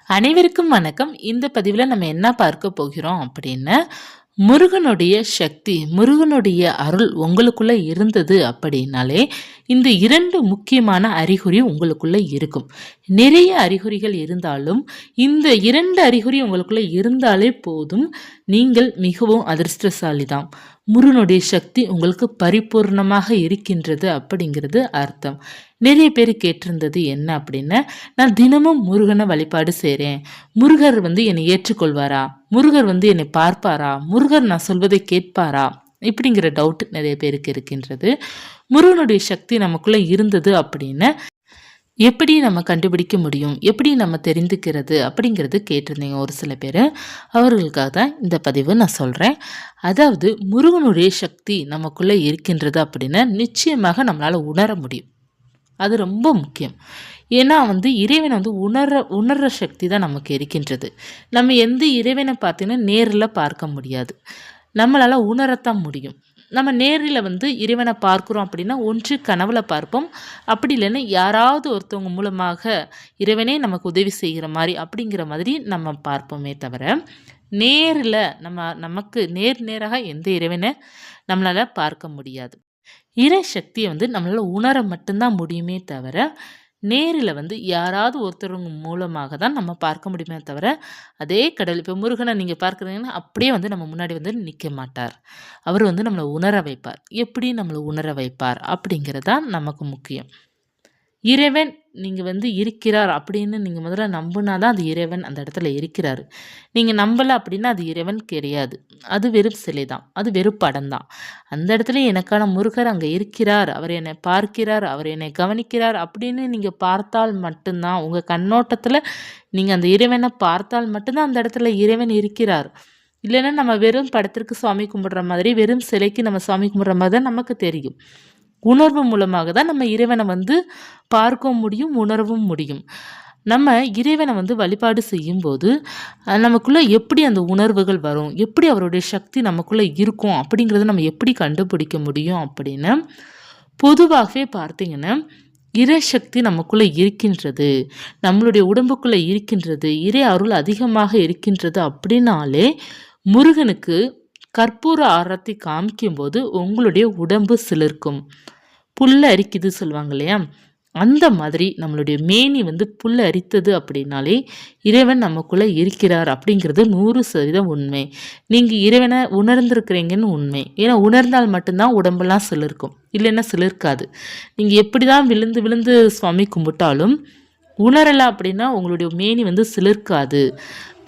அனைவருக்கும் வணக்கம். இந்த பதிவில் நம்ம என்ன பார்க்க போகிறோம் அப்படின்னா, முருகனுடைய சக்தி, முருகனுடைய அருள் உங்களுக்குள்ள இருந்தது அப்படின்னாலே, இந்த 2 முக்கியமான அறிகுறி உங்களுக்குள்ள இருக்கும். நிறைய அறிகுறிகள் இருந்தாலும், இந்த 2 அறிகுறி உங்களுக்குள்ள இருந்தாலே போதும், நீங்கள் மிகவும் அதிர்ஷ்டசாலி தான். முருகனுடைய சக்தி உங்களுக்கு பரிபூர்ணமாக இருக்கின்றது அப்படிங்கிறது அர்த்தம். நிறைய பேர் கேட்டிருந்தது என்ன அப்படின்னா, நான் தினமும் முருகனை வழிபாடு செய்கிறேன், முருகர் என்னை ஏற்றுக்கொள்வாரா, முருகர் என்னை பார்ப்பாரா, முருகர் நான் சொல்வதை கேட்பாரா, இப்படிங்கிற டவுட் நிறைய பேருக்கு இருக்கின்றது. முருகனுடைய சக்தி நமக்குள்ள இருந்தது அப்படின்னு எப்படி நம்ம கண்டுபிடிக்க முடியும், எப்படி நம்ம தெரிந்துக்கிறது அப்படிங்கிறது கேட்டிருந்தீங்க ஒரு சில பேர். அவர்களுக்காக தான் இந்த பதிவு நான் சொல்கிறேன். அதாவது முருகனுடைய சக்தி நமக்குள்ளே இருக்கின்றது அப்படின்னா நிச்சயமாக நம்மளால் உணர முடியும். அது ரொம்ப முக்கியம். ஏன்னா இறைவனை உணர்ற சக்தி தான் நமக்கு இருக்கின்றது. நம்ம எந்த இறைவனை பார்த்தீங்கன்னா நேரில் பார்க்க முடியாது, நம்மளால் உணரத்தான் முடியும். நம்ம நேரில் இறைவனை பார்க்குறோம் அப்படின்னா ஒன்று கனவுல பார்ப்போம், அப்படி இல்லைன்னா யாராவது ஒருத்தவங்க மூலமாக இறைவனே நமக்கு உதவி செய்கிற மாதிரி அப்படிங்கிற மாதிரி நம்ம பார்ப்போமே தவிர, நேரில் நமக்கு நேராக எந்த இறைவனை நம்மளால் பார்க்க முடியாது. இறை சக்தியை நம்மளால் உணர மட்டும்தான் முடியுமே தவிர, நேரில் யாராவது ஒருத்தவங்க மூலமாக தான் நம்ம பார்க்க முடியுமே தவிர, அதே கடவுள் இப்போ முருகனை நீங்கள் பார்க்குறீங்கன்னா அப்படியே நம்ம முன்னாடி நிற்க மாட்டார். அவர் நம்மளை உணர வைப்பார். எப்படி நம்மளை உணர வைப்பார் அப்படிங்கிறது தான் நமக்கு முக்கியம். இறைவன் நீங்கள் இருக்கிறார் அப்படின்னு நீங்கள் முதல்ல நம்பினா தான் அது இறைவன் அந்த இடத்துல இருக்கிறார். நீங்கள் நம்பலை அப்படின்னா அது இறைவன் கிடையாது, அது வெறும் சிலை தான், அது வெறும் படம் தான். அந்த இடத்துல எனக்கான முருகர் அங்கே இருக்கிறார், அவர் என்னை பார்க்கிறார், அவர் என்னை கவனிக்கிறார் அப்படின்னு நீங்கள் பார்த்தால் மட்டும்தான், உங்கள் கண்ணோட்டத்தில் நீங்கள் அந்த இறைவனை பார்த்தால் மட்டும்தான் அந்த இடத்துல இறைவன் இருக்கிறார். இல்லைன்னா நம்ம வெறும் படத்திற்கு சுவாமி கும்பிடுற மாதிரி, வெறும் சிலைக்கு நம்ம சுவாமி கும்பிடுற மாதிரி தான் நமக்கு தெரியும். உணர்வு மூலமாக தான் நம்ம இறைவனை பார்க்க முடியும், உணரவும் முடியும். நம்ம இறைவனை வழிபாடு செய்யும்போது நமக்குள்ளே எப்படி அந்த உணர்வுகள் வரும், எப்படி அவருடைய சக்தி நமக்குள்ளே இருக்கும் அப்படிங்கிறத நம்ம எப்படி கண்டுபிடிக்க முடியும் அப்படின்னா, பொதுவாகவே பார்த்தீங்கன்னா இறை சக்தி நமக்குள்ளே இருக்கின்றது, நம்மளுடைய உடம்புக்குள்ளே இருக்கின்றது, இறை அருள் அதிகமாக இருக்கின்றது அப்படின்னாலே, முருகனுக்கு கற்பூர ஆரத்தி காமிக்கும்போது உங்களுடைய உடம்பு சிலிர்க்கும். புல்ல அரிக்குது சொல்லுவாங்க இல்லையா, அந்த மாதிரி நம்மளுடைய மேனி புல்ல அரித்தது அப்படின்னாலே இறைவன் நமக்குள்ளே இருக்கிறார் அப்படிங்கிறது 100% உண்மை. நீங்கள் இறைவனை உணர்ந்திருக்கிறீங்கன்னு உண்மை. ஏன்னா உணர்ந்தால் மட்டும்தான் உடம்பெல்லாம் சிலிர்க்கும், இல்லைன்னா சிலிர்க்காது. நீங்கள் எப்படி தான் விழுந்து விழுந்து சுவாமி கும்பிட்டாலும் உணரலை அப்படின்னா உங்களுடைய மேனி சிலிர்க்காது,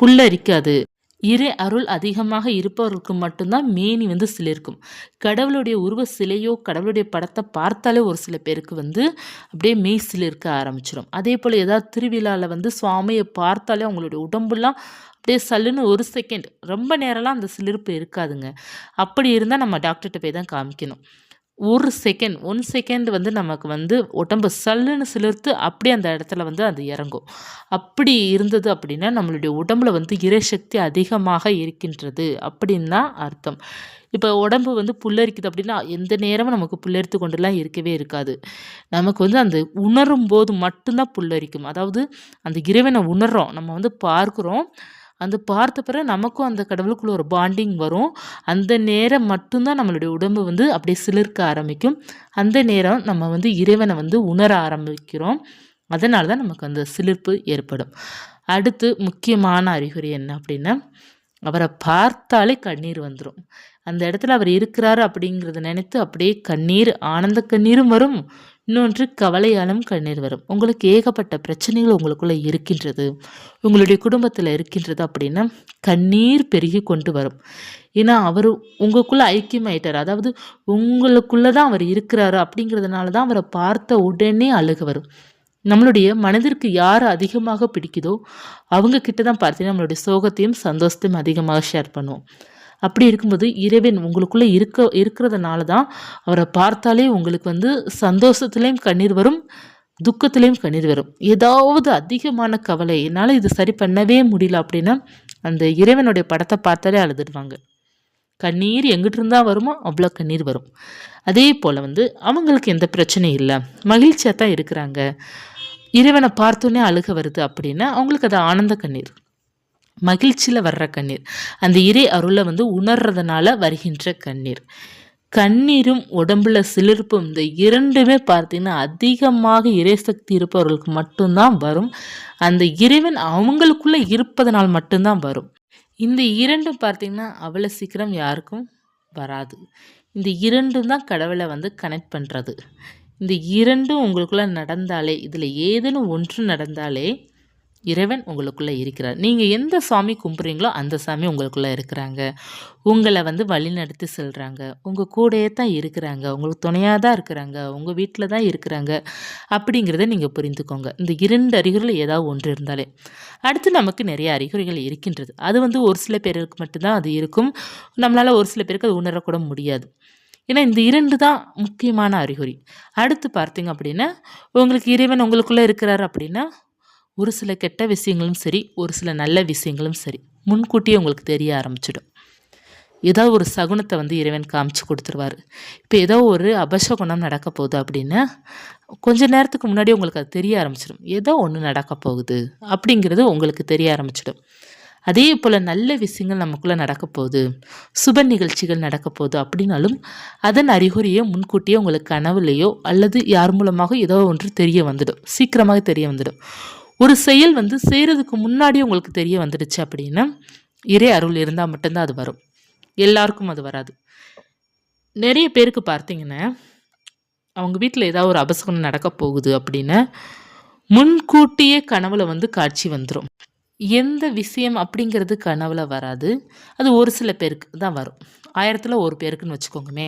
புல்லரிக்காது. இறை அருள் அதிகமாக இருப்பவர்களுக்கு மட்டும்தான் மேனி சிலிர்க்கும். கடவுளுடைய உருவ சிலையோ கடவுளுடைய படத்தை பார்த்தாலே ஒரு சில பேருக்கு அப்படியே மெய் சிலிர்க்க ஆரம்பிச்சிடும். அதே போல் ஏதாவது திருவிழாவில் சுவாமியை பார்த்தாலே அவங்களுடைய உடம்புலாம் அப்படியே சல்லுன்னு ஒரு செகண்ட், ரொம்ப நேரம்லாம் அந்த சிலிர்ப்பு இருக்காதுங்க. அப்படி இருந்தால் நம்ம டாக்டர்கிட்ட போய் தான் காமிக்கணும். ஒரு செகண்ட் 1 செகண்ட் நமக்கு உடம்பு சல்லுன்னு சிலிர்த்து அப்படியே அந்த இடத்துல அது இறங்கும். அப்படி இருந்தது அப்படின்னா நம்மளுடைய உடம்புல இறைசக்தி அதிகமாக இருக்கின்றது அப்படின்னு தான் அர்த்தம். இப்போ உடம்பு புல்லரிக்குது அப்படின்னா எந்த நேரமும் நமக்கு புல்லரித்து கொண்டுலாம் இருக்கவே இருக்காது. நமக்கு அந்த உணரும் போது மட்டும்தான் புல்லரிக்கும். அதாவது அந்த இறைவனை உணர்றோம், நம்ம பார்க்குறோம், அந்த பார்த்த பிறகு நமக்கும் அந்த கடவுளுக்குள்ள ஒரு பாண்டிங் வரும். அந்த நேரம் மட்டும்தான் நம்மளுடைய உடம்பு அப்படியே சிலிர்க்க ஆரம்பிக்கும். அந்த நேரம் நம்ம இறைவனை உணர ஆரம்பிக்கிறோம். அதனால தான் நமக்கு அந்த சிலிர்ப்பு ஏற்படும். அடுத்து முக்கியமான அறிகுறி என்ன அப்படின்னா, அவரை பார்த்தாலே கண்ணீர் வந்துடும். அந்த இடத்துல அவர் இருக்கிறாரு அப்படிங்கிறத நினைத்து அப்படியே கண்ணீர், ஆனந்த கண்ணீரும் வரும், இன்னொன்று கவலையாலும் கண்ணீர் வரும். உங்களுக்கு ஏகப்பட்ட பிரச்சனைகள் உங்களுக்குள்ளே இருக்கின்றது, உங்களுடைய குடும்பத்தில் இருக்கின்றது அப்படின்னா கண்ணீர் பெருகி கொண்டு வரும். ஏன்னா அவர் உங்களுக்குள்ளே ஐக்கியமாயிட்டார், அதாவது உங்களுக்குள்ளே தான் அவர் இருக்கிறாரு அப்படிங்கிறதுனால தான் அவரை பார்த்த உடனே அழுக வரும். நம்மளுடைய மனதிற்கு யார் அதிகமாக பிடிக்குதோ அவங்க கிட்ட தான் பார்த்தீங்கன்னா நம்மளுடைய சோகத்தையும் சந்தோஷத்தையும் அதிகமாக ஷேர் பண்ணுவோம். அப்படி இருக்கும்போது இறைவன் உங்களுக்குள்ளே இருக்கிறதுனால தான் அவரை பார்த்தாலே உங்களுக்கு சந்தோஷத்துலேயும் கண்ணீர் வரும், துக்கத்துலேயும் கண்ணீர் வரும். ஏதாவது அதிகமான கவலை, என்னால் இது சரி பண்ணவே முடியல அப்படின்னா அந்த இறைவனுடைய படத்தை பார்த்தாலே அழுதுடுவாங்க. கண்ணீர் எங்கிட்டு இருந்தால் வருமோ அவ்வளோ கண்ணீர் வரும். அதே போல் அவங்களுக்கு எந்த பிரச்சனையும் இல்லை, மகிழ்ச்சியாக தான் இருக்கிறாங்க. இறைவனை பார்த்தோன்னே அழுக வருது அப்படின்னா அவங்களுக்கு அது ஆனந்த கண்ணீர், மகிழ்ச்சியில் வர்ற கண்ணீர், அந்த இறை அருளை வந்து உணர்றதுனால வருகின்ற கண்ணீர். கண்ணீரும் உடம்புல சிலிர்ப்பும் இந்த இரண்டுமே பார்த்தீங்கன்னா அதிகமாக இறைசக்தி இருப்பவர்களுக்கு மட்டும்தான் வரும். அந்த இறைவன் அவங்களுக்குள்ள இருப்பதனால் மட்டும்தான் வரும். இந்த இரண்டும் பார்த்தீங்கன்னா அவ்வளோ சீக்கிரம் யாருக்கும் வராது. இந்த இரண்டும் தான் கடவுளை வந்து கனெக்ட் பண்ணுறது. இந்த இரண்டும் உங்களுக்குள்ளே நடந்தாலே, இதில் ஏதேனும் ஒன்று நடந்தாலே இறைவன் உங்களுக்குள்ளே இருக்கிறார். நீங்கள் எந்த சாமி கும்பிட்றீங்களோ அந்த சாமி உங்களுக்குள்ளே இருக்கிறாங்க. உங்களை வந்து வழிநடத்தி செல்கிறாங்க. உங்கள் கூடயே தான் இருக்கிறாங்க. உங்களுக்கு துணையாக தான் இருக்கிறாங்க. உங்கள் வீட்டில் தான் இருக்கிறாங்க. அப்படிங்கிறத நீங்கள் புரிந்துக்கோங்க. இந்த 2 அறிகுறிகள் ஏதாவது ஒன்று இருந்தாலே. அடுத்து நமக்கு நிறைய அறிகுறிகள் இருக்கின்றது. அது வந்து ஒரு சில பேருக்கு மட்டும்தான் அது இருக்கும். நம்மளால் ஒரு சில பேருக்கு அது உணரக்கூட முடியாது. ஏன்னா இந்த 2 தான் முக்கியமான அறிகுறி. அடுத்து பார்த்தீங்க அப்படின்னா, உங்களுக்கு இறைவன் உங்களுக்குள்ளே இருக்கிறார் அப்படின்னா, ஒரு சில கெட்ட விஷயங்களும் சரி, ஒரு சில நல்ல விஷயங்களும் சரி, முன்கூட்டியே உங்களுக்கு தெரிய ஆரம்பிச்சிடும். ஏதோ ஒரு சகுனத்தை வந்து இறைவன் காமிச்சு கொடுத்துருவார். இப்போ ஏதோ ஒரு அபசகுணம் நடக்க போகுது அப்படின்னா, கொஞ்ச நேரத்துக்கு முன்னாடி உங்களுக்கு அது தெரிய ஆரம்பிச்சிடும். ஏதோ ஒன்று நடக்க போகுது அப்படிங்கிறது உங்களுக்கு தெரிய ஆரம்பிச்சிடும். அதே போல் நல்ல விஷயங்கள் நமக்குள்ளே நடக்க போகுது, சுப நிகழ்ச்சிகள் நடக்க போகுது அப்படின்னாலும் அதன் அறிகுறியை முன்கூட்டியே உங்களுக்கு கனவுலையோ அல்லது யார் மூலமாக ஏதோ ஒன்று தெரிய வந்துடும், சீக்கிரமாக தெரிய வந்துடும். ஒரு செயல் வந்து செய்கிறதுக்கு முன்னாடி உங்களுக்கு தெரிய வந்துடுச்சு அப்படின்னா இறை அருள் இருந்தால் மட்டும்தான் அது வரும். எல்லாருக்கும் அது வராது. நிறைய பேருக்கு பார்த்தீங்கன்னா, அவங்க வீட்டில் ஏதாவது ஒரு அபசகுணம் நடக்க போகுது அப்படின்னா முன்கூட்டியே கனவுல வந்து காட்சி வந்துடும். எந்த விஷயம் அப்படிங்கிறது கனவுல வராது. அது ஒரு சில பேருக்கு தான் வரும். 1000ல் 1 பேருக்குன்னு வச்சுக்கோங்கமே.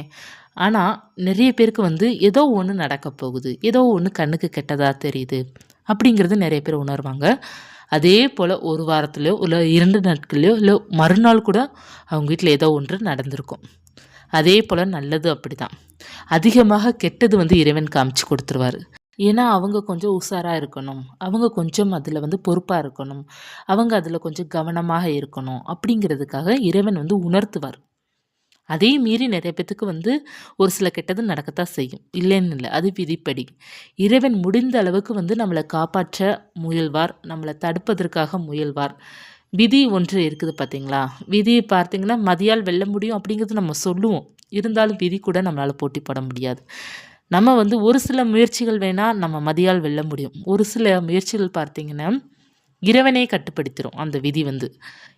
ஆனால் நிறைய பேருக்கு வந்து ஏதோ ஒன்று நடக்க போகுது, ஏதோ ஒன்று கண்ணுக்கு கெட்டதாக தெரியுது அப்படிங்கிறது நிறைய பேர் உணர்வாங்க. அதே போல் ஒரு வாரத்துலையோ இல்லை 2 நாட்கள்லையோ இல்லை மறுநாள் கூட அவங்க வீட்டில் ஏதோ ஒன்று நடந்திருக்கும். அதே போல் நல்லது அப்படி தான். அதிகமாக கெட்டது வந்து இறைவன் காமிச்சு கொடுத்துருவார். ஏன்னா அவங்க கொஞ்சம் உஷாராக இருக்கணும், அவங்க கொஞ்சம் அதில் வந்து பொறுப்பாக இருக்கணும், அவங்க அதில் கொஞ்சம் கவனமாக இருக்கணும் அப்படிங்கிறதுக்காக இறைவன் வந்து உணர்த்துவார். அதே மீறி நிறைய பேத்துக்கு வந்து ஒரு சில கெட்டது நடக்கத்தான் செய்யும், இல்லைன்னு இல்லை, அது விதிப்படி. இறைவன் முடிந்த அளவுக்கு வந்து நம்மளை காப்பாற்ற முயல்வார், நம்மளை தடுப்பதற்காக முயல்வார். விதி ஒன்று இருக்குது பார்த்தீங்களா? விதியை பார்த்தீங்கன்னா மதியால் வெல்ல முடியும் அப்படிங்கிறது நம்ம சொல்லுவோம். இருந்தாலும் விதி கூட நம்மளால் போட்டி போட முடியாது. நம்ம வந்து ஒரு சில முயற்சிகள் வேணால் நம்ம மதியால் வெல்ல முடியும். ஒரு சில முயற்சிகள் பார்த்தீங்கன்னா இறைவனே கட்டுப்படுத்திடும். அந்த விதி வந்து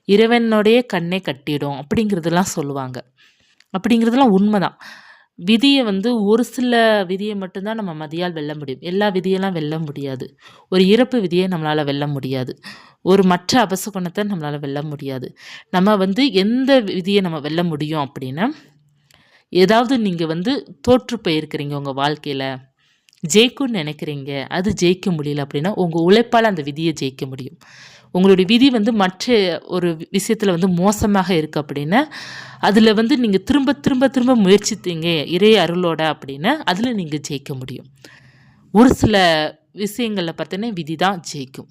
இறைவனுடைய கண்ணே கட்டிடும் அப்படிங்கிறதெல்லாம் சொல்லுவாங்க. அப்படிங்கிறதுலாம் உண்மைதான். விதியை வந்து ஒரு சில விதியை மட்டும்தான் நம்ம மதியால் வெல்ல முடியும். எல்லா விதியெல்லாம் வெல்ல முடியாது. ஒரு இறப்பு விதியை நம்மளால் வெல்ல முடியாது. ஒரு மற்ற அபசகுணத்தை நம்மளால் வெல்ல முடியாது. நம்ம வந்து எந்த விதியை நம்ம வெல்ல முடியும் அப்படின்னா, ஏதாவது நீங்கள் வந்து தோற்று போயிருக்கிறீங்க உங்கள் வாழ்க்கையில், ஜெயிக்கும்னு நினைக்கிறீங்க, அது ஜெயிக்க முடியல அப்படின்னா உங்கள் உழைப்பால் அந்த விதியை ஜெயிக்க முடியும். உங்களுடைய விதி வந்து மற்ற ஒரு விஷயத்தில் வந்து மோசமாக இருக்குது அப்படின்னா, அதில் வந்து நீங்கள் திரும்ப திரும்ப திரும்ப முயற்சித்தீங்க இறை அருளோட அப்படின்னா அதில் நீங்கள் ஜெயிக்க முடியும். ஒரு சில விஷயங்களில் பார்த்தீங்கன்னா விதி தான் ஜெயிக்கும்.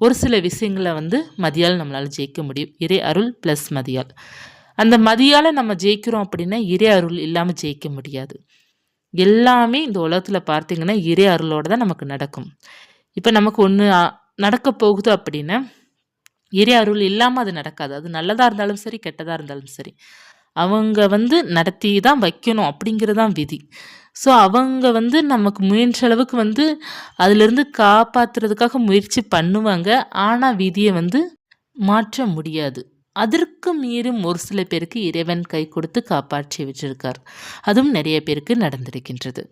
ஒரு சில விஷயங்களை வந்து மதியால் நம்மளால் ஜெயிக்க முடியும். இறை அருள் ப்ளஸ் மதியால். அந்த மதியால் நம்ம ஜெயிக்கிறோம் அப்படின்னா இறை அருள் இல்லாமல் ஜெயிக்க முடியாது. எல்லாமே இந்த உலகத்தில் பார்த்தீங்கன்னா இறை அருளோடு தான் நமக்கு நடக்கும். இப்போ நமக்கு ஒன்று நடக்க போகுது அப்படின்னா இறை அருள் இல்லாமல் அது நடக்காது. அது நல்லதாக இருந்தாலும் சரி, கெட்டதாக இருந்தாலும் சரி, அவங்க வந்து நடத்தி தான் வைக்கணும் அப்படிங்கிறது தான் விதி. ஸோ அவங்க வந்து நமக்கு முயன்ற அளவுக்கு வந்து அதிலிருந்து காப்பாற்றுறதுக்காக முயற்சி பண்ணுவாங்க. ஆனால் விதியை வந்து மாற்ற முடியாது. அதற்கு மீறும் ஒரு சில பேருக்கு இறைவன் கை கொடுத்து காப்பாற்றி வச்சிருக்கார். அதுவும் நிறைய பேருக்கு நடந்திருக்கின்றது.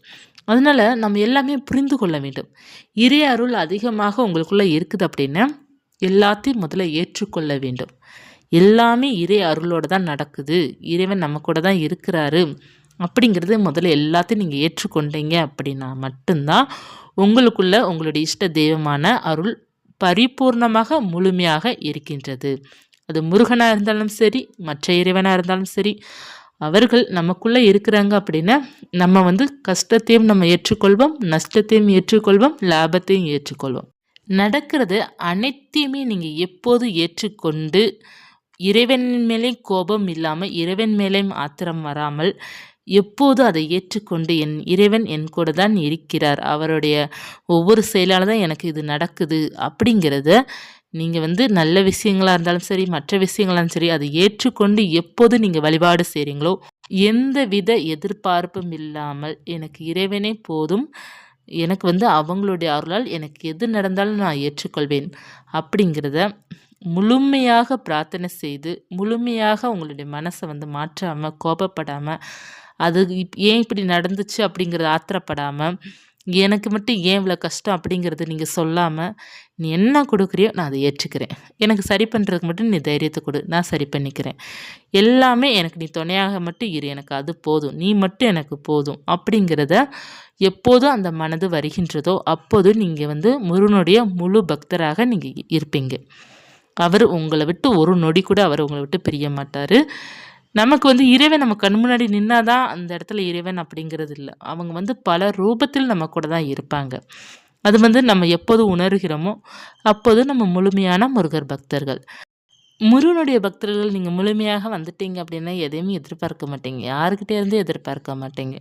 அதனால் நம்ம எல்லாமே புரிந்து கொள்ள வேண்டும். இறை அருள் அதிகமாக உங்களுக்குள்ளே இருக்குது அப்படின்னா எல்லாத்தையும் முதல்ல ஏற்றுக்கொள்ள வேண்டும். எல்லாமே இறை அருளோடு தான் நடக்குது, இறைவன் நம்ம கூட தான் இருக்கிறாரு அப்படிங்கிறது முதல்ல எல்லாத்தையும் நீங்கள் ஏற்றுக்கொண்டீங்க அப்படின்னா மட்டும்தான் உங்களுக்குள்ள உங்களுடைய இஷ்ட தெய்வமான அருள் பரிபூர்ணமாக முழுமையாக இருக்கின்றது. அது முருகனாக இருந்தாலும் சரி, மற்ற இறைவனாக இருந்தாலும் சரி, அவர்கள் நமக்குள்ளே இருக்கிறாங்க அப்படின்னா நம்ம வந்து கஷ்டத்தையும் நம்ம ஏற்றுக்கொள்வோம், நஷ்டத்தையும் ஏற்றுக்கொள்வோம், லாபத்தையும் ஏற்றுக்கொள்வோம். நடக்கிறது அனைத்தையுமே நீங்கள் எப்போது ஏற்றுக்கொண்டு இறைவன் மேலே கோபம் இல்லாமல், இறைவன் மேலே ஆத்திரம் வராமல், எப்போதும் அதை ஏற்றுக்கொண்டு என் இறைவன் என் கூட தான் இருக்கிறார். அவருடைய ஒவ்வொரு செயலால தான் எனக்கு இது நடக்குது அப்படிங்கிறத நீங்கள் நல்ல விஷயங்களா இருந்தாலும் சரி, மற்ற விஷயங்களா இருந்தாலும் சரி, அதை ஏற்றுக்கொண்டு எப்போது நீங்கள் வழிபாடு செய்கிறீங்களோ, எந்தவித எதிர்பார்ப்பும் இல்லாமல் எனக்கு இறைவனே போதும். எனக்கு அவங்களுடைய அருளால் எனக்கு எது நடந்தாலும் நான் ஏற்றுக்கொள்வேன். அப்படிங்கிறத முழுமையாக பிரார்த்தனை செய்து, முழுமையாக உங்களுடைய மனசை மாற்றாம, கோபப்படாம, அது ஏன் இப்படி நடந்துச்சு அப்படிங்கிறத ஆத்திரப்படாம, எனக்கு மட்டும் ஏன் இவ்வளோ கஷ்டம் அப்படிங்கிறத நீங்க சொல்லாம, "நீ என்ன குடுக்குறியோ நான் அத ஏற்றுக்கிறேன். எனக்கு சரி பண்றதுக்கு மட்டும் நீ தைரியத்த குடு. நான் சரி பண்ணிக்கிறேன். எல்லாமே எனக்கு நீ துணையாக மட்டும் இரு. எனக்கு அது போதும். நீ மட்டும் எனக்கு போதும்." அப்படிங்கிறத எப்போதும் அந்த மனது வருகின்றதோ, அப்போது நீங்க முருகனுடைய முழு பக்தராக நீங்க இருப்பீங்க. அவர் உங்கள விட்டு ஒரு நொடி கூட அவர் உங்கள விட்டு பிரிய மாட்டாரு. நமக்கு இறைவன் நம்ம கண் முன்னாடி நின்னா தான் அந்த இடத்துல இறைவன் அப்படிங்கிறது இல்ல. அவங்க பல ரூபத்தில் நம்ம கூட தான் இருப்பாங்க. அது நம்ம எப்போது உணர்கிறோமோ, அப்போது நம்ம முழுமையான முருகர் பக்தர்கள். முருகனுடைய பக்தர்கள் நீங்க முழுமையாக வந்துட்டீங்க அப்படின்னா, எதையுமே எதிர்பார்க்க மாட்டீங்க. யார்கிட்ட இருந்தும் எதிர்பார்க்க மாட்டீங்க.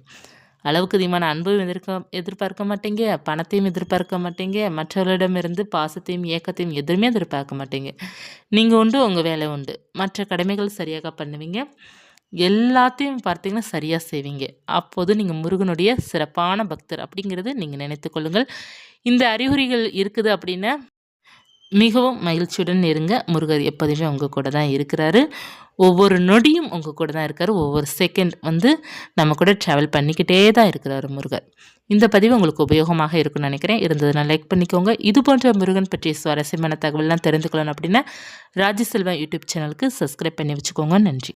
அளவுக்கு அதிகமான அன்பையும் எதிர்பார்க்க மாட்டீங்க, பணத்தையும் எதிர்பார்க்க மாட்டீங்க, மற்றவர்களிடமிருந்து பாசத்தையும், ஏக்கத்தையும் எதுவுமே எதிர்பார்க்க மாட்டீங்க. நீங்க உண்டு, உங்க வேலை உண்டு. மற்ற கடமைகள் சரியாக பண்ணுவீங்க. எல்லாத்தையும் பார்த்தீங்கன்னா, சரியா செய்வீங்க. அப்போது நீங்க முருகனுடைய சிறப்பான பக்தர் அப்படிங்கிறது நீங்க நினைத்துக் கொள்ளுங்கள். இந்த அறிகுறிகள் இருக்குது அப்படின்னா, மிகவும் மகிழ்ச்சியுடன் இருங்க. முருகர் எப்போதுமே உங்க கூட தான் இருக்கிறாரு. ஒவ்வொரு நொடியும் உங்க கூட தான் இருக்காரு. ஒவ்வொரு செகண்ட் நம்ம கூட ட்ராவல் பண்ணிக்கிட்டே தான் இருக்கிறாரு முருகர். இந்த பதிவு உங்களுக்கு உபயோகமாக இருக்கும்னு நினைக்கிறேன். இருந்ததுன்னா லைக் பண்ணிக்கோங்க. இது போன்ற முருகன் பற்றிய சுவாரஸ்யமான தகவல்லாம் தெரிந்து கொள்ளணும் அப்படின்னா, ராஜி செல்வம் யூடியூப் சேனலுக்கு சப்ஸ்கிரைப் பண்ணி வச்சுக்கோங்க. நன்றி.